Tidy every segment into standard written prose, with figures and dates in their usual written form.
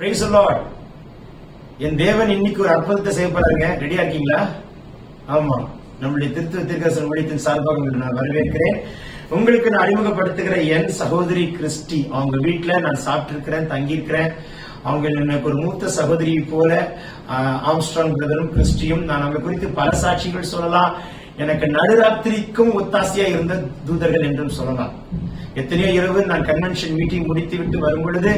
Praise the Lord. என் தேவன் இன்னைக்கு ஒரு அற்புதத்தை செய்ய போறாங்க. ரெடியா இருக்கீங்களா? ஆமா, நம்முடைய திருத்துவ தீர்க்கதரிசன ஊழியத்தின் சார்பாக நான் வரவேற்கிறேன். உங்களுக்கு நான் அறிமுகப்படுத்துகிற என் சகோதரி கிறிஸ்டி. அவங்க வீட்டுல நான் சாப்பிட்டு இருக்கிறேன், தங்கி இருக்கிறேன். அவங்க எனக்கு ஒரு மூத்த சகோதரி போல ஆம்ஸ்ட்ராங் பிரதரும் கிறிஸ்டியும். நான் அவங்க குறித்து பல சாட்சிகள் சொல்லலாம். எனக்கு நடுராத்திரிக்கும் ஒத்தாசையா இருந்த தூதர்கள் என்றும் சொல்லலாம். எத்தனையோ இரவு நான் கன்வென்ஷன் மீட்டிங் முடித்து விட்டு வரும் பொழுது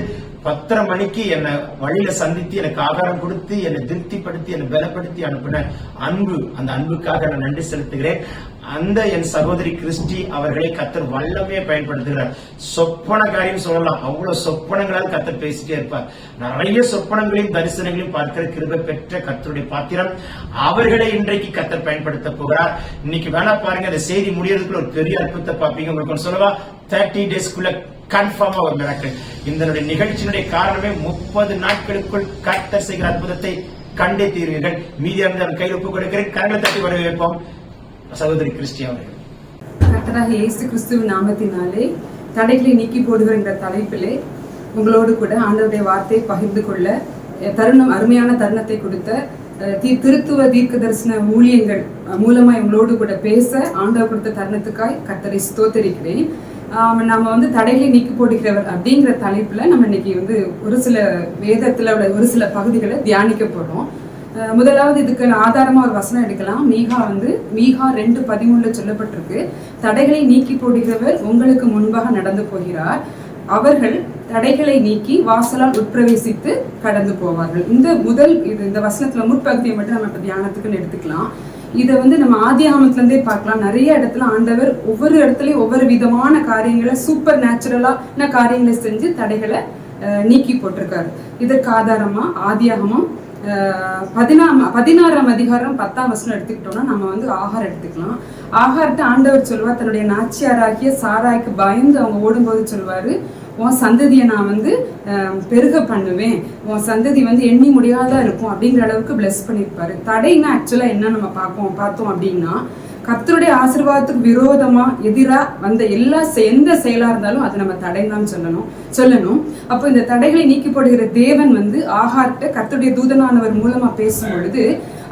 10:30 மணிக்கு என்னை வழியில சந்தித்து எனக்கு ஆகாரம் கொடுத்து என்னை திருப்திப்படுத்தி என்னை பலப்படுத்தி அனுப்பின அன்பு, அந்த அன்புக்காக நான் நன்றி செலுத்துகிறேன். அந்த என் சகோதரி கிறிஸ்டி அவர்களை கர்த்தர் வல்லமையை பயன்படுத்துகிறார். சொப்பன காரியம் சொல்லலாம், அவ்வளவு சொப்பனங்களால் கர்த்தர் பேசிட்டே இருப்பார். நிறைய சொப்பனங்களையும் தரிசனங்களையும் பார்க்கிற கிருபை பெற்ற கர்த்தருடைய பாத்திரம். அவர்களை இன்றைக்கு கர்த்தர் பயன்படுத்த போகிறார். இன்னைக்கு வேணா பாருங்க, அந்த செய்தி முடியறதுக்குள்ள ஒரு பெரிய அற்புதத்தை பார்ப்பீங்க. உங்களுக்கு சொல்லவா, 30 டேஸ்க்குள்ள கன்ஃபார்மா ஒரு மிராக்கிள். இந்த நிகழ்ச்சியினுடைய காரணமே 30 நாட்களுக்குள் கர்த்தர் செய்கிற அற்புதத்தை கண்டே தீர்வீர்கள். மீதியாக கையில் ஒப்புக் கொடுக்கிறேன். கரங்களை தட்டி வரவேற்போம் சகோதரி கிறிஸ்டி அவர்கள். கர்த்தராகிய இயேசு கிறிஸ்துவின் நாமத்தினாலே தடைகளை நீக்கி போடுகிற இந்த தலைப்பிலே உங்களோடு கூட ஆண்டவருடைய வார்த்தையை பகிர்ந்து கொள்ள தருணம், அருமையான தருணத்தை கொடுத்த திருத்துவ தீர்க்க தரிசன ஊழியங்கள் மூலமாய் உங்களோடு கூட பேச ஆண்டவர் கொடுத்த தருணத்துக்காய் கர்த்தரை ஸ்தோத்தரிக்கிறேன். நம்ம தடைகளை நீக்கி போடுகிறவர் அப்படிங்கிற தலைப்புல நம்ம இன்னைக்கு ஒரு சில வேதத்துல உள்ள ஒரு சில பகுதிகளை தியானிக்க போறோம். முதலாவது இதுக்கு ஆதாரமா ஒரு வசனம் எடுக்கலாம். மீகா 2:13 சொல்லப்பட்டிருக்கு, தடைகளை நீக்கி போடுகிறவர் உங்களுக்கு முன்பாக நடந்து போகிறார், அவர்கள் தடைகளை நீக்கி வாசலால் உட்பிரவேசித்து கடந்து போவார்கள். இந்த வசனத்துல முற்பகுதியை மட்டும் நம்ம இப்ப தியானத்துக்குன்னு எடுத்துக்கலாம். இதை நம்ம ஆதியாகமத்துல இருந்தே பார்க்கலாம். நிறைய இடத்துல ஆண்டவர் ஒவ்வொரு இடத்துலயும் ஒவ்வொரு விதமான காரியங்களை, சூப்பர் நேச்சுரலான காரியங்களை செஞ்சு தடைகளை நீக்கி போட்டிருக்காரு. இதற்கு ஆதாரமா ஆதியாகமம் 16ஆம் அதிகாரம் 10ஆம் வசனம் எடுத்துக்கிட்டோம்னா நம்ம ஆகார் எடுத்துக்கலாம். ஆகார்ட்ட ஆண்டவர் சொல்வார், தன்னுடைய நாச்சியாராகிய சாராய்க்கு பயந்து அவங்க ஓடும்போது சொல்வாரு, உன் சந்ததியை நான் பெருக பண்ணுவேன், உன் சந்ததி எண்ணி முடியாதா இருக்கும் அப்படிங்கிற அளவுக்கு பிளஸ் பண்ணியிருப்பாரு. தடைன்னா ஆக்சுவலா என்ன நம்ம பார்த்தோம் அப்படின்னா, கர்த்தருடைய ஆசீர்வாதத்துக்கு விரோதமா எதிரா வந்த எந்த செயலா இருந்தாலும் அது நம்ம தடைதான் சொல்லணும். அப்போ இந்த தடைகளை நீக்கி போடுகிற தேவன் ஆகார்ட்ட கர்த்தருடைய தூதனானவர் மூலமா பேசும் பொழுது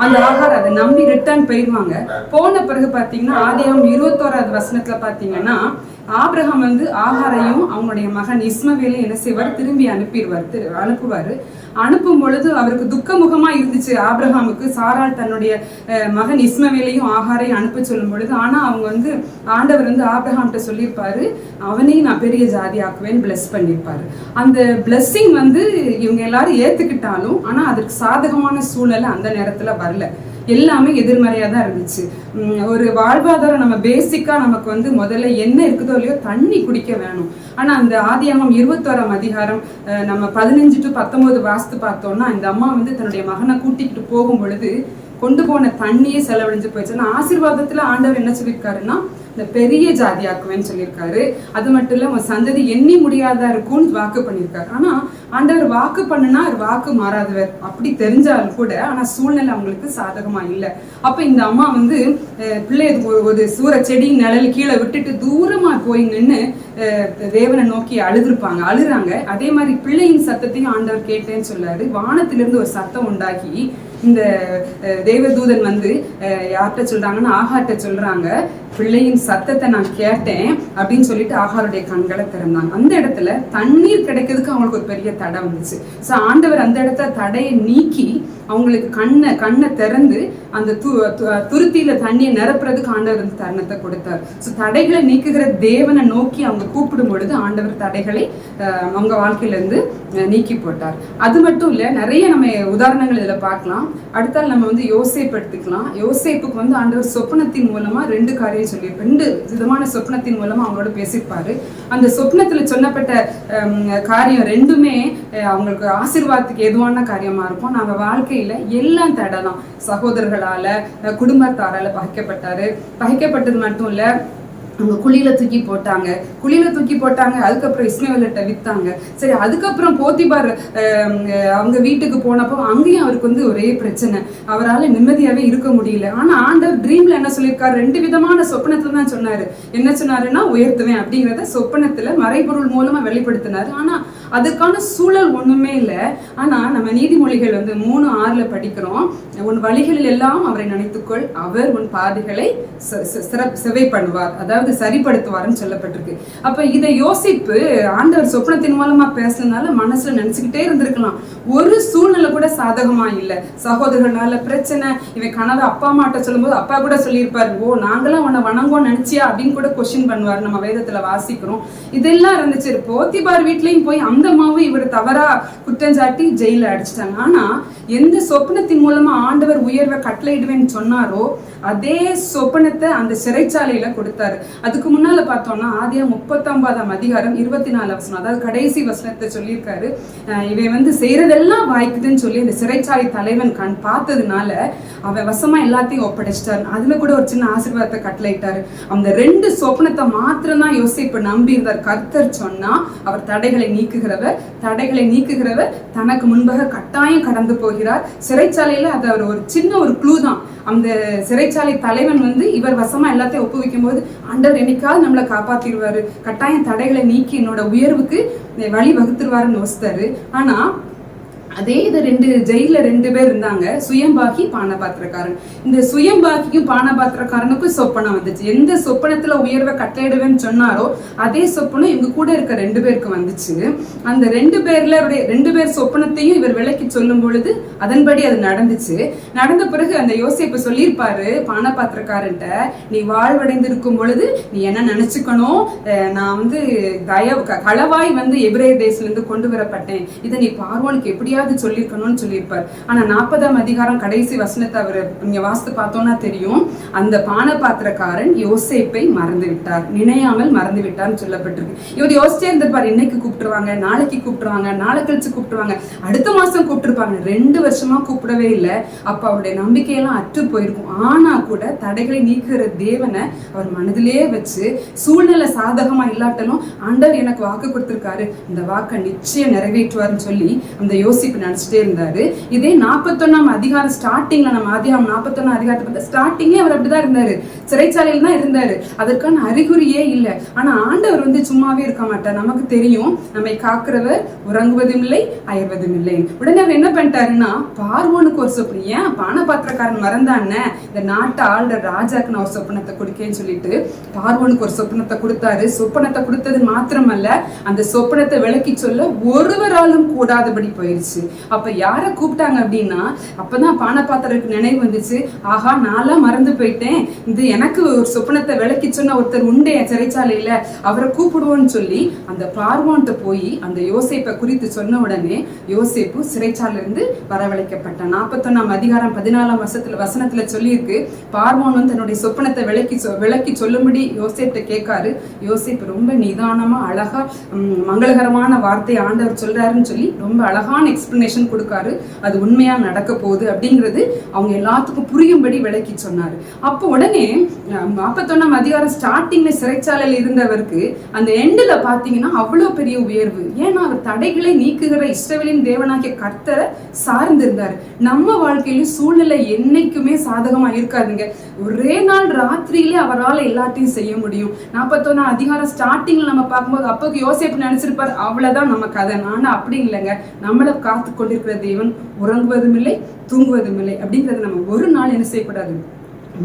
அந்த ஆகார் அதை நம்பி ரிட்டர்ன் போயிடுவாங்க. போன பிறகு பாத்தீங்கன்னா ஆதியாகமம் 21ஆவது வசனத்துல பாத்தீங்கன்னா ஆபிரகாம் ஆகாரையும் அவங்களுடைய மகன் இஸ்மவேலையும் என்ன செய்வார், திரும்பி அனுப்புவாரு. அனுப்பும் பொழுது அவருக்கு துக்கமுகமா இருந்துச்சு ஆபிரகாமுக்கு. சாராள் தன்னுடைய மகன் இஸ்மவேலையும் ஆகாரையும் அனுப்ப சொல்லும் பொழுது, ஆனா அவங்க ஆண்டவர் ஆபிரகாம்கிட்ட சொல்லியிருப்பாரு, அவனையும் நான் பெரிய ஜாதி ஆக்குவேன், பிளஸ் பண்ணியிருப்பாரு. அந்த பிளஸ்ஸிங் இவங்க எல்லாரும் ஏத்துக்கிட்டாலும் ஆனா அதற்கு சாதகமான சூழ்நிலை அந்த நேரத்துல வரல. எல்லாமே எதிர்மறையா தான் இருந்துச்சு. ஒரு வாழ்வாதாரம் நம்ம பேசிக்கா நமக்கு முதல்ல என்ன இருக்குதோ இல்லையோ தண்ணி குடிக்க வேணும். ஆனா அந்த ஆதியாகமம் 21ஆம் அதிகாரம் நம்ம 15 to 19 வாஸ்து பார்த்தோம்னா, இந்த அம்மா தன்னுடைய மகனை கூட்டிக்கிட்டு போகும் பொழுது கொண்டு போன தண்ணியே செலவழிஞ்சு போயிடுச்சு. ஆனா ஆசீர்வாதத்துல ஆண்டவர் என்ன சொல்லியிருக்காருன்னா, இந்த பெரிய ஜாதியாக்குவேன்னு சொல்லியிருக்காரு. அது மட்டும் இல்ல உன் சந்ததி எண்ணி முடியாதா இருக்கும்னு வாக்கு பண்ணியிருக்காரு. ஆனா ஆண்டவர் வாக்கு பண்ணுனா வாக்கு மாறாதவர் அப்படி தெரிஞ்சாலும் கூட ஆனா சூழ்நிலை அவங்களுக்கு சாதகமா இல்லை. அப்ப இந்த அம்மா பிள்ளை ஒரு சூற செடி நிழல் கீழே விட்டுட்டு தூரமா போய் நின்று தேவனை நோக்கி அழுறாங்க. அதே மாதிரி பிள்ளையின் சத்தத்தையும் ஆண்டவர் கேட்டேன்னு சொல்லாரு. வானத்திலிருந்து ஒரு சத்தம் உண்டாகி இந்த தேவதூதன் யார்கிட்ட சொல்றாங்கன்னா ஆகார்ட்ட சொல்றாங்க, பிள்ளையின் சத்தத்தை நான் கேட்டேன் அப்படின்னு சொல்லிட்டு ஆகாருடைய கண்களை திறந்தாங்க. அந்த இடத்துல தண்ணீர் கிடைக்கிறதுக்கு அவங்களுக்கு ஒரு பெரிய தடை வந்துச்சு. சோ ஆண்டவர் அந்த இடத்துல தடையை நீக்கி அவங்களுக்கு கண்ணை திறந்து அந்த துருத்தியில தண்ணியை நிரப்புறதுக்கு ஆண்டவர் தருணத்தை கொடுத்தார். சோ தடைகளை நீக்குகிற தேவனை நோக்கி அவங்க கூப்பிடும் பொழுது ஆண்டவர் தடைகளை அவங்க வாழ்க்கையில இருந்து நீக்கி போட்டார். அது மட்டும் இல்ல, நிறைய நம்ம உதாரணங்கள் இதுல பார்க்கலாம். அடுத்தால் நம்ம யோசேப்பு எடுத்துக்கலாம். யோசேப்புக்கு ஆண்டவர் சொப்பனத்தின் மூலமா 2 காரியம் சொல்லி 2 விதமான சொப்பனத்தின் மூலமா அவங்களோட பேசியிருப்பாரு. அந்த சொப்பனத்துல சொல்லப்பட்ட காரியம் 2மே அவங்களுக்கு ஆசீர்வாதத்துக்கு எதுவான காரியமா இருக்கும். நம்ம வாழ்க்கையில எல்லாம் தடை தான். சகோதரர்களால, குடும்பத்தாரால பகைக்கப்பட்டது மட்டும் இல்ல, அவங்க குழியில தூக்கி போட்டாங்க. அதுக்கப்புறம் இஸ்மவேல்கிட்ட வித்தாங்க. சரி, அதுக்கப்புறம் போத்திபார் அவங்க வீட்டுக்கு போனப்போ அங்கேயும் அவருக்கு ஒரே பிரச்சனை, அவரால் நிம்மதியாவே இருக்க முடியல. ஆனா ஆண்டவர் ட்ரீம்ல என்ன சொல்லியிருக்காரு, 2 விதமான சொப்பனத்துல தான் சொன்னாரு. என்ன சொன்னாருன்னா, உயர்த்துவேன் அப்படிங்கிறத சொப்பனத்துல மறைபொருள் மூலமா வெளிப்படுத்தினாரு. ஆனா அதுக்கான சூழல் ஒண்ணுமே இல்லை. ஆனா நம்ம நீதிமொழிகள் 3:6 படிக்கிறோம், உன் வழிகளில் எல்லாம் அவரை நினைத்துக்கொள், அவர் உன் பாதைகளை செவை பண்ணுவார், அதாவது சரிப்படுத்துவார்னு சொல்லப்பட்டிருக்கு. அப்ப இதை யோசிப்பு ஆண்டவர் சொப்பனத்தின் மூலமா பேசுறதுனால மனசுல நினைச்சுக்கிட்டே இருந்திருக்கலாம். ஒரு சூழ்நிலை கூட சாதகமா இல்ல. சகோதரர்களால பிரச்சனை, இவன் கனவை அப்பா அம்மாட்ட சொல்லும் போது அப்பா கூட சொல்லியிருப்பாரு, ஓ நாங்களாம் உன்னை வணங்குவோம் நினைச்சியா அப்படின்னு கூட கொஸ்டின் பண்ணுவார். நம்ம வேதத்துல வாசிக்கிறோம். இதெல்லாம் இருந்துச்சு. போத்திபார் வீட்லயும் போய் அந்த அம்மாவும் இவர் தவறா குற்றஞ்சாட்டி ஜெயில அடிச்சிட்டாங்க. ஆனா எந்த சொப்பனத்தின் மூலமா ஆண்டவர் உயர்வை கட்டளையிடுவேன்னு சொன்னாரோ அதே சொப்பனத்தை அந்த சிறைச்சாலையில கொடுத்தாரு. அதுக்கு முன்னால பார்த்தோம்னா ஆதியாகமம் 39ஆம் அதிகாரம் 24 வசனம், அதாவது கடைசி வசனத்தை சொல்லியிருக்காரு, இவன் செய்யறதெல்லாம் வாய்க்குதுன்னு சொல்லி அந்த சிறைச்சாலை தலைவன் பார்த்ததுனால அவன் வசமா எல்லாத்தையும் ஒப்படைச்சிட்டாரு. அதுல கூட ஒரு சின்ன ஆசீர்வாதத்தை கட்டளையிட்டாரு. அந்த 2 சொப்பனத்தை மாத்திரம் தான் யோசிப்பு நம்பி இருந்தார். கர்த்தர் சொன்னா அவர் தடைகளை நீக்குகிறவர் தனக்கு முன்பாக கட்டாயம் கடந்து போகிறார். சிறைச்சாலையில அது அவர் ஒரு சின்ன ஒரு க்ளூ தான். அந்த சிறைச்சாலை தலைவன் இவர் வசமா எல்லாத்தையும் ஒப்புவிக்கும் போது ஆண்டவர் என்னைக்காவது நம்மளை காப்பாத்திடுவாரு, கட்டாயம் தடைகளை நீக்கி என்னோட உயர்வுக்கு வழி வகுத்துருவாருன்னு யோசித்தாரு. ஆனா அதே இது ஜெயில 2 பேர் இருந்தாங்க, சுயம்பாகி பானபாத்திரக்காரன். இந்த சுயம்பாகிக்கும் பானபாத்திரக்காரனுக்கும் சொப்பனம் வந்துச்சு. எந்த சொப்பனத்துல உயர்வை கட்டளையிடுவேன்னு சொன்னாரோ அதே சொப்பனம் இவங்க கூட இருக்க 2 பேருக்கு வந்துச்சு. அந்த 2 பேர் சொப்பனத்தையும் இவர் விளக்கி சொல்லும் பொழுது அதன்படி அது நடந்துச்சு. நடந்த பிறகு அந்த யோசேப்பு சொல்லியிருப்பாரு பானபாத்திரக்காரன்ட்ட, நீ வாழ்வடைந்திருக்கும் பொழுது நீ என்ன நினைச்சுக்கணும், நான் களவாய் எபிரேய தேசத்துல இருந்து கொண்டு வரப்பட்டேன், இதை நீ பார்வோனுக்கு எப்படியாவது சொல்லிருக்கணும்னு சொல்லியிருப்பார். ஆனா 40ஆம் அதிகாரம் கடைசி வசனத்தை அவர் இங்க வாசித்து பார்த்தோம்னா தெரியும், அந்த பானபாத்திரக்காரன் யோசேப்பை மறந்து விட்டார், நினையாமல் மறந்து விட்டார்னு சொல்லப்பட்டிருக்கு. இவர் யோசிச்சே இருந்திருப்பார், இன்னைக்கு கூப்பிட்டுருவாங்க, நாளைக்கு கூப்பிட்டுருவாங்க, நாளை கழிச்சு கூப்பிட்டுருவாங்க, அடுத்த மாசம் கூப்பிட்டுருப்பாங்க, 2 வருஷமா கூப்பிடவே இல்லை. அப்ப அவருடைய நம்பிக்கையெல்லாம் அற்று போயிருக்கும். ஆனா கூட தடைகளை நீக்குகிற தேவனை அவர் மனதிலே வச்சு சூழ்நிலை சாதகமா இல்லாட்டலும் ஆண்டவர் எனக்கு வாக்கு கொடுத்திருக்காரு, இந்த வாக்கை நிச்சயம் நிறைவேற்றுவார்னு சொல்லி அந்த யோசிப்பு நினைச்சிட்டே இருந்தாரு. இதே 41ஆம் அதிகாரம் ஸ்டார்டிங்ல, நம்ம ஆதியாகமம் 41ஆம் அதிகாரத்தை ஸ்டார்டிங்ல அவர் அப்படிதான் இருந்தாரு, சிறைச்சாலையில தான் இருந்தாரு. அதற்கான அறிகுறியே இல்லை. ஆனா ஆண்டவர் சும்மாவே இருக்க மாட்டார். நமக்கு தெரியும், நம்மை காக்கிறவர் உறங்குவதும் இல்லை அயர்வதும் இல்லை. உடனே அவர் என்ன பண்ணிட்டாருன்னா, பார்வோனுக்கு ஒரு சொப்பனம், ஏன் பானபாத்திரக்காரன் மறந்தான, இந்த நாட்டை ஆள்ற ராஜாக்கு நான் ஒரு சொப்பனத்தை கொடுக்கேன்னு சொல்லிட்டு பார்வோனுக்கு ஒரு சொப்பனத்தை கொடுத்தாரு. சொப்பனத்தை கொடுத்தது மாத்திரமல்ல, அந்த சொப்பனத்தை விளக்கி சொல்ல ஒருவராலும் கூடாதபடி போயிருச்சு. அப்ப யார கூப்பிட்டாங்க அப்படின்னா, அப்பதான் பானபாத்திரருக்கு நினைவு வந்துச்சு, ஆஹா நான்லாம் மறந்து போயிட்டேன், இது எனக்கு ஒரு சொப்பனத்தை விளக்கி சொன்ன ஒருத்தர் உண்டே சிறைச்சாலையில, அவரை கூப்பிடுவோன்னு சொல்லி அந்த பார்வோன்ட்ட போய் அந்த யோசேப்பை குறித்து சொன்ன உடனே யோசேப்பு சிறைச்சாலையில இருந்து வரவழைக்கப்பட்டான். 41ஆம் அதிகாரம் 14ஆம் வசனத்துல சொல்லியிருக்கு, பார்வோன் தன்னுடைய சொப்பனத்தை விளக்கி சொல்லும்படி யோசேப்ட கேட்காரு. யோசேப்பு ரொம்ப நிதானமா அழகா மங்களகரமான வார்த்தை ஆண்டவர் சொல்றாருன்னு சொல்லி ரொம்ப அழகான எக்ஸ்பிளனேஷன் கொடுக்காரு. அது உண்மையா நடக்க போகுது அப்படிங்கிறது அவங்க எல்லாத்துக்கும் புரியும்படி விளக்கி சொன்னாரு. அப்போ உடனே 41ஆம் அதிகாரம் ஸ்டார்டிங்ல சிறைச்சாலையில் இருந்தவருக்கு அந்த எண்டுல பாத்தீங்கன்னா அவ்வளவு பெரிய உயர்வு. ஏன்னா அவர் தடைகளை நீக்குகிற இஸ்ரவேலின் தேவனாகிய கர்த்தரை சார்ந்து இருந்தாரு. நம்ம வாழ்க்கையிலும் சூழ்நிலை என்னைக்குமே சாதகமா இருக்காதுங்க. ஒரே நாள் ராத்திரியிலே அவரால் எல்லாத்தையும் செய்ய முடியும். 41ஆம் அதிகாரம் ஸ்டார்டிங்ல நம்ம பார்க்கும்போது அப்போக்கு யோசேப்பு நினைச்சிருப்பாரு, அவ்வளவுதான் நம்ம கதை. ஆனா அப்படி இல்லைங்க, நம்மளை காத்து கொண்டிருக்கிற தேவன் உறங்குவதும் இல்லை தூங்குவதும் இல்லை அப்படிங்கறத நம்ம ஒரு நாள் என்ன செய்யக்கூடாது,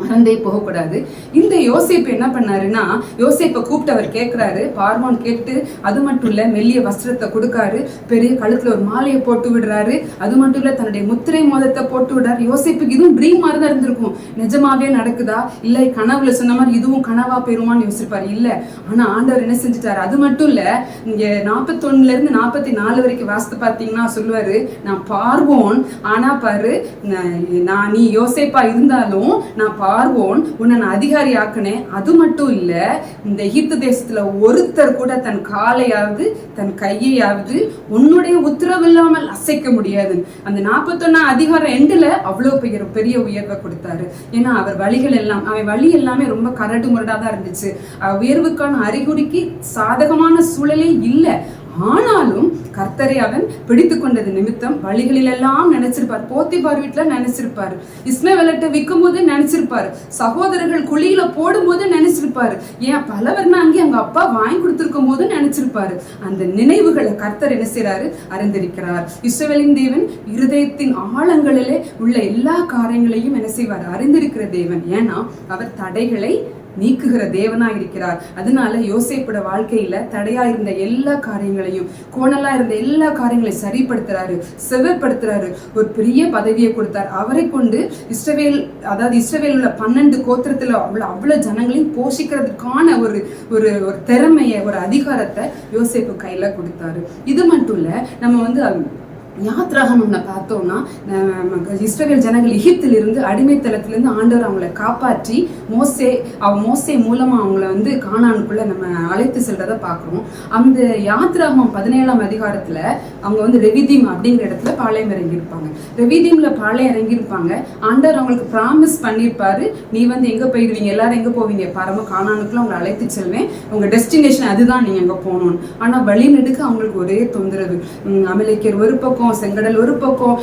மறந்தே போகக்கூடாது. இந்த யோசேப்பு என்ன பண்ணாருன்னா, யோசேப்பை கூப்பிட்டு அவர் கேட்கிறாரு. பார்வோன் கேட்டு அது மட்டும் இல்ல, மெல்லிய வஸ்திரத்தை கொடுக்காரு, பெரிய கழுத்துல ஒரு மாலையை போட்டு விடுறாரு. அது மட்டும் இல்ல, தன்னுடைய முத்திரை மோதிரத்தை போட்டு விடுறாரு. யோசேப்புக்கு இதுவும் ட்ரீம் மாதிரி தான் இருந்திருக்கும். நிஜமாவே நடக்குதா, இல்ல கனவுல சொன்ன மாதிரி இதுவும் கனவா போயிருமான்னு யோசிப்பாரு. இல்ல, ஆனா ஆண்டவர் என்ன செஞ்சுட்டாரு. அது மட்டும் இல்ல, இங்க 41ல இருந்து 44 வரைக்கும் வாசித்து பாத்தீங்கன்னா சொல்லுவாரு, நான் பார்வோன், ஆனா பாரு நீ யோசேப்பா இருந்தாலும் நான் பார்வோன் உன்னை நான் அதிகாரி ஆக்கினேன். அது மட்டும் இல்ல, இந்த எகிப்து தேசத்துல ஒருத்தர் கூட தன் காலையாவது தன் கையையாவது உன்னுடைய உத்தரவு இல்லாமல் அசைக்க முடியாது. அந்த 41ஆம் அதிகாரம் எண்டுல அவ்வளவு பெரிய உயர்வை கொடுத்தாரு. ஏன்னா அவர் அவன் வழி எல்லாமே ரொம்ப கரடு முரடா தான் இருந்துச்சு. உயர்வுக்கான அறிகுறிக்கு சாதகமான சூழலே இல்லை. ஆனாலும் கர்த்தரை அவன் பிடித்து கொண்டது நிமித்தம் வழிகளிலெல்லாம் நினைச்சிருப்பார். போத்திபார் வீட்டுல நினைச்சிருப்பாரு, இஸ்மவேலட்ட விற்கும் போது நினைச்சிருப்பாரு, சகோதரர்கள் குழியில போடும் போது நினைச்சிருப்பாரு, ஏன் பலவர்னா அங்கே அவங்க அப்பா வாங்கி கொடுத்திருக்கும் போது நினைச்சிருப்பாரு. அந்த நினைவுகளை கர்த்தர் என்ன செய்யறாரு? அறிந்திருக்கிறார். இஸ்ரவேலின் தேவன் இருதயத்தின் ஆழங்களிலே உள்ள எல்லா காரியங்களையும் என்ன செய்வார்? அறிந்திருக்கிற தேவன். ஏன்னா அவர் தடைகளை நீக்குகிற தேவனா இருக்கிறார். அதனால யோசேப்போட வாழ்க்கையில தடையா இருந்த எல்லா காரியங்களையும், கோணலா இருந்த எல்லா காரியங்களையும் சரிப்படுத்துறாரு, செவ்வாய்ப்படுத்துறாரு, ஒரு பெரிய பதவியை கொடுத்தார். அவரை கொண்டு இஸ்ரவேல், அதாவது இஸ்ரவேல் உள்ள 12 கோத்திரத்துல அவ்வளவு ஜனங்களையும் போஷிக்கிறதுக்கான ஒரு ஒரு திறமைய, ஒரு அதிகாரத்தை யோசேப்பு கையில கொடுத்தாரு. இது மட்டும் இல்ல, நம்ம வந்து யாத்ராகமம்ல பார்த்தோம்னா இஸ்ரவேல் ஜனங்கள் எகிப்திலிருந்து அடிமைத்தளத்திலிருந்து ஆண்டவர் அவங்களை காப்பாற்றி மோசே மூலமா அவங்கள வந்து கானானுக்குள்ள நம்ம அழைத்து செல்றதை பார்க்கிறோம். அந்த யாத்ராகமம் 17ஆம் அதிகாரத்துல அவங்க வந்து ரெவிதீம் அப்படிங்கிற இடத்துல பாளையம் இறங்கியிருப்பாங்க. ரெவிதீம்ல பாளையம் இறங்கியிருப்பாங்க. ஆண்டவர் அவங்களுக்கு ப்ராமிஸ் பண்ணியிருப்பாரு, நீ வந்து எங்க போயிடுவீங்க, எல்லாரும் எங்க போவீங்க, பரம கானானுக்குள்ள அவங்களை அழைத்து செல்வேன், உங்க டெஸ்டினேஷன் அதுதான், நீங்க எங்க போகணும். ஆனா வழி நெடுக்க அவங்களுக்கு ஒரே தொந்தரவு. அமலேக்கியர் ஒரு பக்கம், செங்கடல் ஒரு பக்கம்,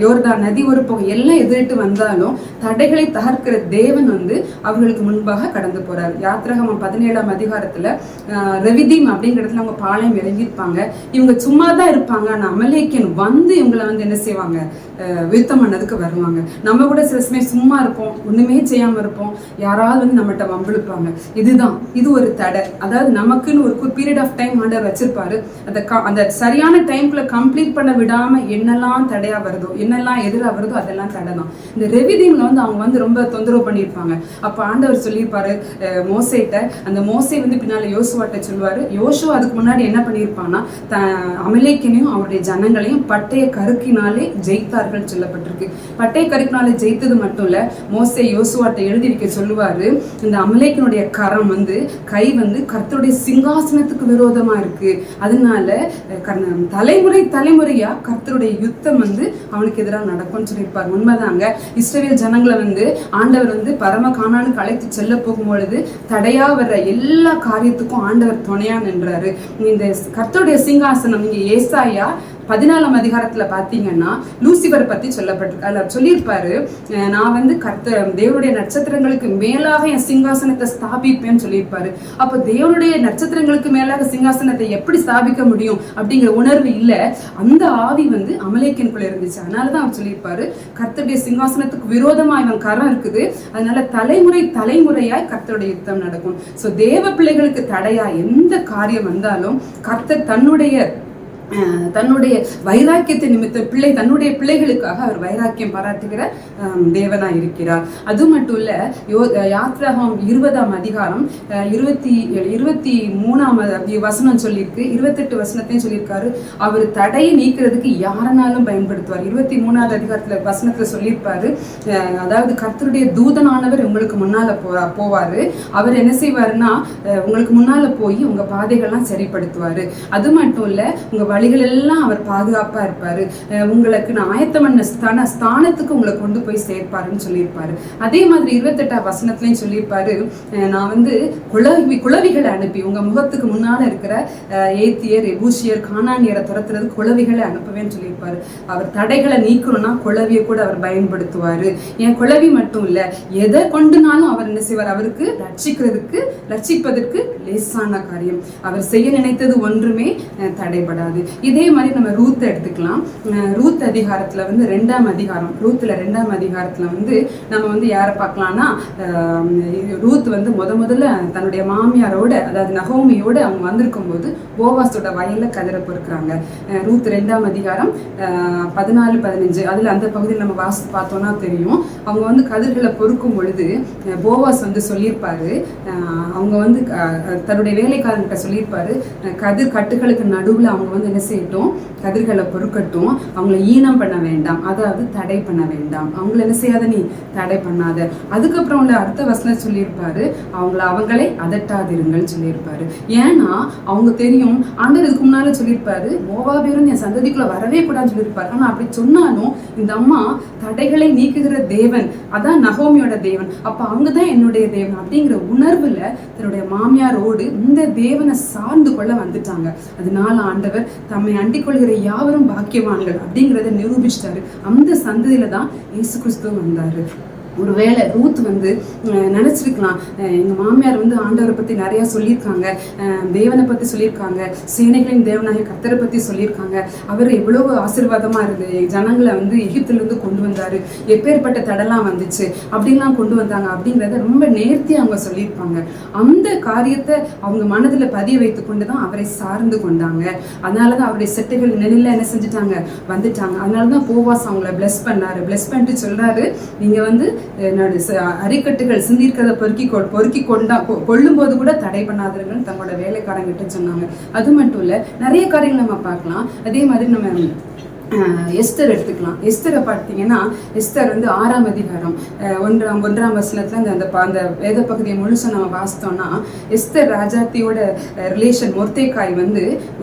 யோர்தான் நதி ஒரு பக்கம், எல்லாம் எதிரிட்டு வந்தாலும் தடைகளை தகர்க்கிற தேவன் வந்து அவர்களுக்கு முன்பாக கடந்து போறாரு. யாத்ராகமம் 17ஆம் அதிகாரத்துல ரெவிதீம் அப்படிங்கிறதுல அவங்க பாளையம் இறங்கியிருப்பாங்க. இவங்க சும்மா தான் இருப்பாங்க, ஆனா அமலேக்கியன் வந்து இவங்களை வந்து என்ன செய்வாங்க? யுத்தம் பண்ணதுக்கு வருவாங்க. நம்ம கூட சில சமயம் சும்மா இருப்போம், ஒண்ணுமே செய்யாம இருப்போம், யாராவது வந்து நம்மகிட்ட வம்பிழுப்பாங்க. இது ஒரு தடை. அதாவது நமக்குன்னு ஒரு பீரியட் ஆஃப் டைம் ஆண்டவர் வச்சிருப்பாரு. அந்த சரியான டைம்குள்ள கம்ப்ளீட் பண்ண விடாம என்னெல்லாம் தடையா வருதோ, என்னெல்லாம் எதிரா வருதோ அதெல்லாம் தடை தான். இந்த ரெவிதீம்ல வந்து அவங்க வந்து ரொம்ப தொந்தரவு பண்ணியிருப்பாங்க. அப்ப ஆண்டவர் சொல்லியிருப்பாரு மோசேட்ட. அந்த மோசே வந்து பின்னால யோசுவாட்ட சொல்லுவாரு. யோசுவா அதுக்கு முன்னாடி என்ன பண்ணியிருப்பான்னா, அமலேக்கியனையும் அவருடைய ஜனங்களையும் பட்டய கருக்கினாலே ஜெயித்தார்கள் சொல்லப்பட்டிருக்கு. பட்டய கருக்கினாலே ஜெயித்தது மட்டும் இல்ல, மோசே யோசுவாட்ட எழுதி வைக்க சொல்லுவாரு, இந்த அமலேக்கியனுடைய கரம் வந்து கை வந்து கர்த்தருடைய சிங்காசனத்துக்கு விரோதமா இருக்கு, அதனால தலைமுறையா கர்த்தருடைய யுத்தம் வந்து அவனுக்கு எதிராக நடக்கும்னு சொல்லியிருப்பார். உண்மைதாங்க. இஸ்ரவேல் ஜனங்களை வந்து ஆண்டவர் வந்து பரம கானானுக்கு அழைத்து செல்ல போகும் பொழுது தடையா வர்ற எல்லா காரியத்துக்கும் ஆண்டவர் துணையா நின்றாரு. இந்த கர்த்தருடைய சிங்காசனம், இங்க ஏசாயா 14ஆம் அதிகாரத்துல பாத்தீங்கன்னா லூசிபர் பத்தி சொல்லப்பட்டிருக்கு. அதுல சொல்லியிருப்பாரு, நான் வந்து தேவனுடைய நட்சத்திரங்களுக்கு மேலாக என் சிங்காசனத்தை ஸ்தாபிப்பேன்னு சொல்லியிருப்பாரு. அப்ப தேவனுடைய நட்சத்திரங்களுக்கு மேலாக சிங்காசனத்தை எப்படி ஸ்தாபிக்க முடியும் அப்படிங்கிற உணர்வு இல்ல, அந்த ஆவி வந்து அமலேக்கியனுக்குள்ள இருந்துச்சு. அதனாலதான் அவர் சொல்லியிருப்பாரு, கர்த்தருடைய சிங்காசனத்துக்கு விரோதமா இவன் கரம் இருக்குது, அதனால தலைமுறையாய் கர்த்தருடைய யுத்தம் நடக்கும். சோ தேவ பிள்ளைகளுக்கு தடையா எந்த காரியம் வந்தாலும் கர்த்தர் தன்னுடைய வைராக்கியத்தை நிமித்தம் தன்னுடைய பிள்ளைகளுக்காக அவர் வைராக்கியம் பாராட்டுகிற தேவனா இருக்கிறார். அது மட்டும் இல்ல, யாத்ராகமம் 20ஆம் அதிகாரம் 23ஆம் வசனம் சொல்லியிருக்கு, 28 வசனத்தையும் சொல்லியிருக்காரு. அவர் தடையை நீக்கிறதுக்கு யாரனாலும் பயன்படுத்துவார். 23ஆவது அதிகாரத்துல வசனத்துல சொல்லியிருப்பாரு, அதாவது கர்த்தருடைய தூதனானவர் உங்களுக்கு முன்னால போவாரு, அவர் என்ன செய்வாருன்னா உங்களுக்கு முன்னால போய் உங்க பாதைகள்லாம் சரிப்படுத்துவாரு. அது மட்டும் இல்ல, உங்க வழிகள் எல்லாம் அவர் பாதுகாப்பா இருப்பாரு, உங்களுக்கு நான் ஆயத்தம் பண்ண ஸ்தானத்துக்கு உங்களை கொண்டு போய் சேர்ப்பாருன்னு சொல்லியிருப்பாரு. அதே மாதிரி 28ஆம் வசனத்திலையும் சொல்லியிருப்பாரு, நான் வந்து குளவிகளை அனுப்பி உங்க முகத்துக்கு முன்னால இருக்கிற ஏத்தியர், எபூசியர், கானானியரை துரத்துறது குளவிகளை அனுப்புவேன்னு சொல்லியிருப்பாரு. அவர் தடைகளை நீக்கணும்னா குளவியை கூட அவர் பயன்படுத்துவாரு. என் குளவி மட்டும் இல்ல, எதை கொண்டுனாலும் அவர் என்ன செய்வார்? அவருக்கு ரட்சிப்பதற்கு லேசான காரியம். அவர் செய்ய நினைத்தது ஒன்றுமே தடைபடாது. இதே மாதிரி நம்ம ரூத் எடுத்துக்கலாம். ரூத் அதிகாரத்துல வந்து 2ஆம் அதிகாரம், ரூத்ல 2ஆம் அதிகாரத்துல வந்து நம்ம வந்து யாரை பார்க்கலாம்னா, ரூத் வந்து முதல்ல தன்னுடைய மாமியாரோட, அதாவது நகோமியோட அவங்க வந்திருக்கும் போது போவாஸோட வயல்ல கதிரை பொறுக்கிறாங்க. ரூத் 2ஆம் அதிகாரம் 14-15 அதுல அந்த பகுதியில் நம்ம வாசித்து பார்த்தோம்னா தெரியும். அவங்க வந்து கதிர்களை பொறுக்கும் பொழுது போவாஸ் வந்து சொல்லியிருப்பாரு, அவங்க வந்து தன்னுடைய வேலைக்காரங்கிட்ட சொல்லியிருப்பாரு, கதிர் கட்டுகளுக்கு நடுவுல அவங்க வந்து என்ன செய்யட்டும், கதிர்களை பொறுக்கட்டும், அவங்கள ஈனம் பண்ண வேண்டாம், அதாவது தடை பண்ண வேண்டாம். அவங்கள என்ன செய்யாத, நீ தடை பண்ணாத. அதுக்கப்புறம் உள்ள அடுத்த வசனம் சொல்லியிருப்பாரு, அவங்களை அதட்டாதிருங்கள் சொல்லியிருப்பாரு. ஏன்னா அவங்க தெரியும், ஆண்டவர் இதுக்கு முன்னால சொல்லியிருப்பாரு, மோவாபியரும் என் சந்ததிக்குள்ள வரவே கூடாதுன்னு சொல்லியிருப்பாரு. ஆனா அப்படி சொன்னாலும் இந்த அம்மா தடைகளை நீக்குகிற தேவன், அதான் நகோமியோட தேவன், அப்ப அவங்கதான் என்னுடைய தேவன் அப்படிங்கிற உணர்வுல தன்னுடைய மாமியாரோடு இந்த தேவனை சார்ந்து கொள்ள வந்துட்டாங்க. அதனால ஆண்டவர் தம்மை அண்டிக் கொள்கிற யாவரும் பாக்கியவான்கள் அப்படிங்கிறத நிரூபிச்சிட்டாரு. அந்த சந்ததியில தான் இயேசு கிறிஸ்து வந்தாரு. ஒருவேளை ரூத் நினைச்சிருக்கலாம், எங்க மாமியார் ஆண்டவரை பத்தி நிறைய சொல்லியிருக்காங்க, தேவனை பத்தி சொல்லியிருக்காங்க, சேனைகளின் தேவனாகிய கர்த்தரை பத்தி சொல்லியிருக்காங்க, அவர் எவ்வளவு ஆசீர்வாதமா இருந்து ஜனங்களை எகிப்துல இருந்து கொண்டு வந்தாரு, எப்பேற்பட்ட தடலாம் வந்துச்சு அப்படின்லாம் கொண்டு வந்தாங்க அப்படிங்கிறத ரொம்ப நேர்த்தி அவங்க சொல்லியிருப்பாங்க. அந்த காரியத்தை அவங்க மனதுல பதிய வைத்து கொண்டுதான் அவரை சார்ந்து கொண்டாங்க. அதனாலதான் அவருடைய செட்டுகள் நிலையில என்ன செஞ்சுட்டாங்க, வந்துட்டாங்க. அதனாலதான் போவாஸ் அவங்கள பிளஸ் பண்ணாரு. பிளஸ் பண்ணிட்டு சொல்றாரு, நீங்க அரிக்கட்டுகள் சிந்திருக்கிறத பொறுக்கி கொள்ளும் போது கூட தடை பண்ணாதீர்கள் தங்களோட வேலைக்காரங்கிட்ட சொன்னாங்க. அது மட்டும் இல்ல, நிறைய காரியங்கள் நம்ம பார்க்கலாம். அதே மாதிரி நம்ம எஸ்தர் எடுத்துக்கலாம். எஸ்தரை பார்த்தீங்கன்னா, எஸ்தர் 6ஆம் அதிகாரம் 1ஆம் வசனத்துல அந்த வேத பகுதியை முழுசா நம்ம வாசித்தோம்னா, எஸ்தர் ராஜாத்தியோட ரிலேஷன் மொர்தேக்காய்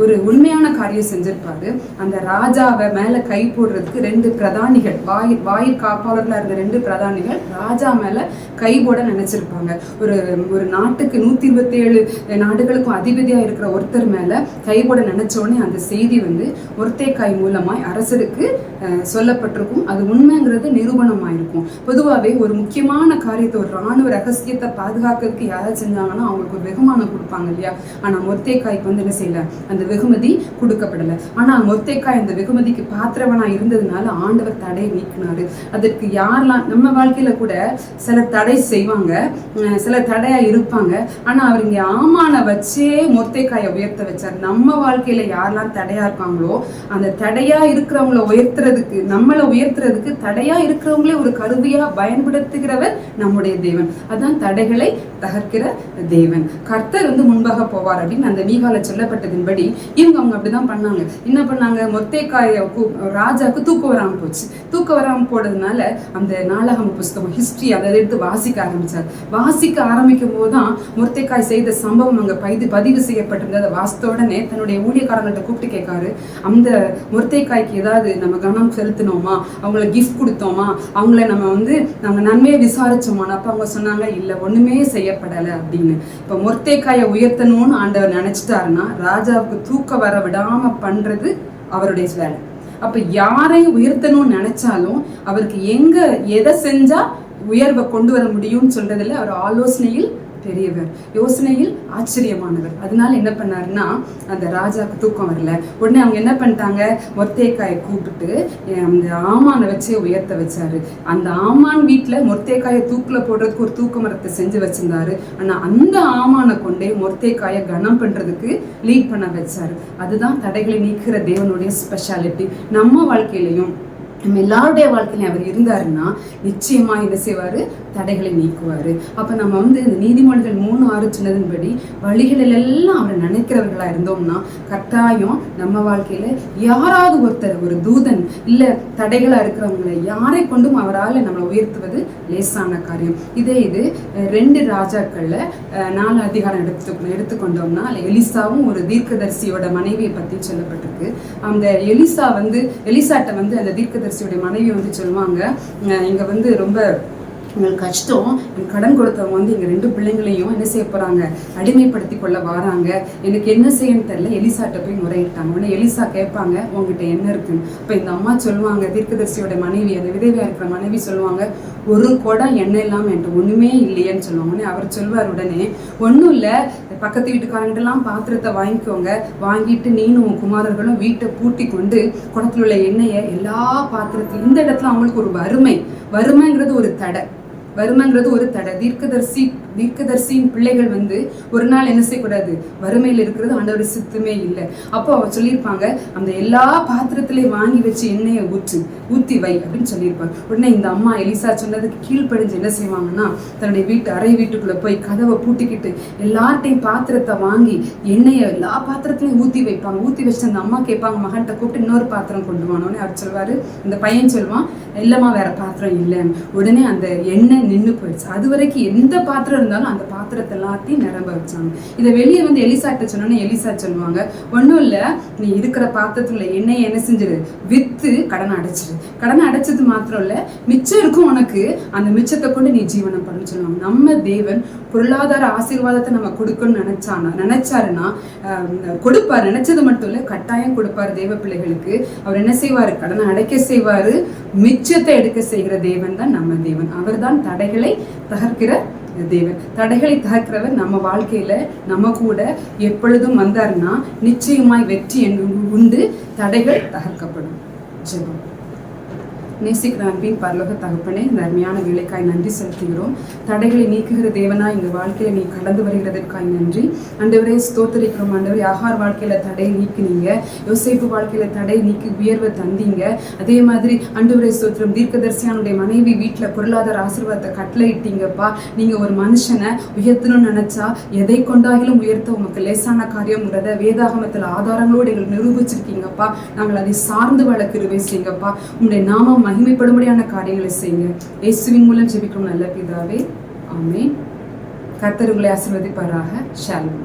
ஒரு உண்மையான காரியம் செஞ்சிருப்பாரு. அந்த ராஜாவை மேல கை போடுறதுக்கு 2 பிரதானிகள், வாயில் காப்பாளர்களா இருந்த 2 பிரதானிகள் ராஜா மேல கை போட நினைச்சிருப்பாங்க. ஒரு நாட்டுக்கு 127 நாடுகளுக்கும் அதிபதியா இருக்கிற ஒருத்தர் மேல கை போட நினைச்ச உடனே அந்த செய்தி மொர்தேக்காய் மூலமாய் அரசருக்கு சொல்லப்பட்டிருக்கும். அது உண்மைங்கிறது நிரூபணமாயிருக்கும். பொதுவாகவே ஒரு முக்கியமான காரியத்தை, ஒரு ராணுவ ரகசியத்தை பாதுகாக்கிறதுக்கு யாராவது செஞ்சாங்கன்னா அவங்களுக்கு ஒரு வெகுமானம் கொடுப்பாங்க இல்லையா? ஆனா மொர்தேக்காய்க்கு என்ன செய்யல, அந்த வெகுமதி கொடுக்கப்படலை. ஆனா மொர்தேக்காய் அந்த வெகுமதிக்கு பாத்திரவனா இருந்ததுனால ஆண்டவர் தடை நீக்கினாரு. அதற்கு யாரெல்லாம் நம்ம வாழ்க்கையில கூட சில தடை செய்வாங்க, சில தடையா இருப்பாங்க. ஆனா அவர் இங்க ஆமான வச்சே மொர்தேக்காயை உயர்த்த வச்சார். நம்ம வாழ்க்கையில யாரெல்லாம் தடையா இருக்காங்களோ, அந்த தடையா இருக்கிறவங்களை உயர்த்துறதுக்கு, நம்மளை உயர்த்துறதுக்கு தடையா இருக்கிறவங்களே ஒரு கருவியா பயன்படுத்துகிறவர் நம்முடைய தேவன். அதான் தடைகளை தகர்க்கிற தேவன். கர்த்தர் முன்பாக போவார் அப்படின்னு அந்த மீகால சொல்லப்பட்டதின்படி அவங்க அப்படிதான் பண்ணாங்க. என்ன பண்ணாங்க, மொர்தேக்காய ராஜாவுக்கு தூக்கம் வராம போச்சு. தூக்கம் வராம போனதுனால அந்த நாளாகம புஸ்தகம், ஹிஸ்டரி, அதை எடுத்து வாசிக்க ஆரம்பிச்சார். வாசிக்க ஆரம்பிக்கும் போதுதான் மொர்தேக்காய் செய்த சம்பவம் அங்க பதிவு செய்யப்பட்டிருந்தது. அதை வாசித்த உடனே தன்னுடைய ஊழியக்காரங்கள்ட்ட கூப்பிட்டு கேட்காரு, அந்த மொர்தேக்காய்க்கு ஏதாவது நம்ம கவனம் செலுத்தினோமா, அவங்கள கிஃப்ட் கொடுத்தோமா, அவங்கள நம்ம நன்மையை விசாரிச்சோமா? அப்ப அவங்க சொன்னாங்க, இல்ல ஒண்ணுமே செய்யப்படலை அப்படின்னு. இப்ப மொர்தேக்காயை உயர்த்தணும்னு ஆண்டவர் நினைச்சிட்டாருன்னா ராஜாவுக்கு தூக்க வர விடாம பண்றது அவருடைய வேலை. அப்ப யாரையும் உயர்த்தணும்னு நினைச்சாலும் அவருக்கு எதை செஞ்சா உயர்வை கொண்டு வர முடியும்னு சொல்றதுல அவர் ஆலோசனையில் பெரியவர், யோசனையில் ஆச்சரியமானவர். அதனால என்ன பண்ணாருன்னா, அந்த ராஜாவுக்கு தூக்கம் வரல. உடனே அவங்க என்ன பண்ணிட்டாங்க, மொர்தேக்காயை கூப்பிட்டு அந்த ஆமானை வச்சே உயர்த்த வச்சாரு. அந்த ஆமான் வீட்டுல மொர்தேக்காயை தூக்குல போடுறதுக்கு ஒரு தூக்க மரத்தை செஞ்சு வச்சிருந்தாரு. ஆனா அந்த ஆமானை கொண்டே மொர்தேக்காயை கனம் பண்றதுக்கு லீட் பண்ண வச்சாரு. அதுதான் தடைகளை நீக்கிற தேவனுடைய ஸ்பெஷாலிட்டி. நம்ம வாழ்க்கையிலையும் நம்ம எல்லாருடைய வாழ்க்கையிலும் அவர் இருந்தாருன்னா நிச்சயமா என்ன செய்வாரு, தடைகளை நீக்குவாரு. அப்ப நம்ம இந்த நீதிமொழிகள் 3:6 சொன்னதன்படி வழிகளில் எல்லாம் அவரை நினைக்கிறவர்களா இருந்தோம்னா கட்டாயம் நம்ம வாழ்க்கையில யாராவது ஒருத்தர், ஒரு தூதன் இல்ல தடைகளா இருக்கிறவங்களை யாரை கொண்டும் அவரால் நம்மளை உயர்த்துவது லேசான காரியம். இது 2 ராஜாக்கள்ல 4 அதிகாரம் எடுத்துக்கொண்டோம்னா எலிசாவும் ஒரு தீர்க்கதரிசியோட மனைவியை பத்தி சொல்லப்பட்டிருக்கு. அந்த எலிசாட்ட அந்த தீர்க்கதரிசியோட மனைவி சொல்லுவாங்க, இங்க ரொம்ப உங்களுக்கு கஷ்டம், கடன் கொடுத்தவங்க எங்க 2 பிள்ளைங்களையும் என்ன செய்ய போறாங்க, அடிமைப்படுத்தி கொள்ள வராங்க, எனக்கு என்ன செய்யன்னு தெரியல, எலிசாட்ட போய் முறையிட்டாங்க. உடனே எலிசா கேட்பாங்க, உங்ககிட்ட என்ன இருக்குன்னு. இப்ப இந்த அம்மா சொல்லுவாங்க, தீர்க்கதரிசியோட மனைவி, அந்த விதவையா இருக்கிற மனைவி சொல்லுவாங்க, ஒரு குடம் எண்ணெய் இல்லாம என்கிட்ட ஒண்ணுமே இல்லையேன்னு சொல்லுவாங்க. உடனே அவர் சொல்வார், உடனே ஒன்னும் இல்ல, பக்கத்து வீட்டுக்காரங்கிட்ட எல்லாம் பாத்திரத்தை வாங்கிக்கோங்க, வாங்கிட்டு நீனும் உன் குமாரர்களும் வீட்டை பூட்டி கொண்டு குடத்துல உள்ள எண்ணெயை எல்லா பாத்திரத்திலும். இந்த இடத்துல அவங்களுக்கு ஒரு வறுமைங்கிறது ஒரு தடை. தீர்க்கதரிசி தீர்க்கதரிசியின் பிள்ளைகள் வந்து ஒரு நாள் என்ன செய்யக்கூடாது, வறுமையில் இருக்கிறது ஆண்டவருடைய சித்தமே இல்லை. அப்போ அவர் சொல்லியிருப்பாங்க, அந்த எல்லா பாத்திரத்திலையும் வாங்கி வச்சு எண்ணெயை ஊற்றி வை அப்படின்னு சொல்லியிருப்பாங்க. உடனே இந்த அம்மா எலிசா சொன்னதுக்கு கீழ்ப்படிஞ்சு என்ன செய்வாங்கன்னா, தன்னுடைய அறை வீட்டுக்குள்ள போய் கதவை பூட்டிக்கிட்டு எல்லார்ட்டையும் பாத்திரத்தை வாங்கி எண்ணெயை எல்லா பாத்திரத்திலையும் ஊற்றி வைப்பாங்க. ஊற்றி வச்சு அந்த அம்மா கேட்பாங்க, மகன்கிட்ட கூப்பிட்டு இன்னொரு பாத்திரம் கொண்டு வானோடனே அவர் சொல்வாரு, இந்த பையன் சொல்லுவான், இல்லம்மா வேற பாத்திரம் இல்லைன்னு. உடனே அந்த எண்ணெய் நின்று போயிடுச்சு. அது வரைக்கும் எந்த பாத்திரம் இருந்தாலும் அந்த பாத்திரத்தை எல்லாத்தையும் நிரம்ப வச்சாங்க. இதை வெளியே வந்து எலிசாட்ட சொன்னோன்னே எலிசா சொல்லுவாங்க, ஒன்றும் இல்லை, நீ இருக்கிற பாத்திரத்துல எண்ணெயை என்ன செஞ்சிரு, வித்து கடனை அடைச்சிரு. கடனை அடைச்சது மாத்திரம் இல்ல, மிச்சம் இருக்கும் உனக்கு, அந்த மிச்சத்தை கொண்டு நீ ஜீவனம் பண்ணு சொல்லுவாங்க. நம்ம தேவன் பொருளாதார ஆசீர்வாதத்தை நம்ம கொடுக்கணும்னு நினைச்சாருன்னா கொடுப்பாரு. நினைச்சது மட்டும் இல்ல, கட்டாயம் கொடுப்பாரு தேவ பிள்ளைகளுக்கு. அவர் என்ன செய்வாரு, கடனை அடைக்க செய்வாரு, மிச்சத்தை எடுக்க செய்கிற தேவன் தான் நம்ம தேவன். அவர் தான் தடைகளை தகர்க்கிற தேவன். தடைகளை தகர்க்கிறவர் நம்ம வாழ்க்கையில நம்ம கூட எப்பொழுதும் வந்தாருன்னா நிச்சயமாய் வெற்றி என்று உண்டு, தடைகள் தகர்க்கப்படும். ஜெபம். நேசிக்கிற அன்பின் பரலோக தகப்பனே, இந்த அருமையான வேலைக்காய் நன்றி செலுத்துகிறோம். தடைகளை நீக்குகிற தேவனா எங்க வாழ்க்கையில நீ கடந்து வருகிறதற்காய் நன்றி. ஆண்டவரே ஸ்தோத்திரிக்கிறோம். ஆண்டவரே ஆகார் வாழ்க்கையில தடையை நீக்கினீங்க, யோசேப்பு வாழ்க்கையில தடையை நீக்கி உயர்வை தந்தீங்க. அதே மாதிரி ஆண்டவரே ஸ்தோத்திரம், தீர்க்கதரிசியானுடைய மனைவி வீட்டுல பொருளாதார ஆசீர்வாதத்தை கட்டளையிட்டீங்கப்பா. நீங்க ஒரு மனுஷனை உயர்த்தணும்னு நினைச்சா எதை கொண்டாகிலும் உயர்த்த உமக்கு லேசான காரியம்ங்கிறத வேதாகமத்துல ஆதாரங்களோடு எங்களுக்கு நிரூபிச்சிருக்கீங்கப்பா. நாங்கள் அதை சார்ந்து வாழ கிருபை செய்யுங்கப்பா. உங்களுடைய நாமம் மகிமைப்படும்படியான காரியங்களை செய்யுங்க. இயேசுவின் மூலம் ஜெபிக்கும் நல்ல பிதாவே, ஆமென். கர்த்தர் உங்களை ஆசீர்வதிப்பாராக. ஷாலோம்.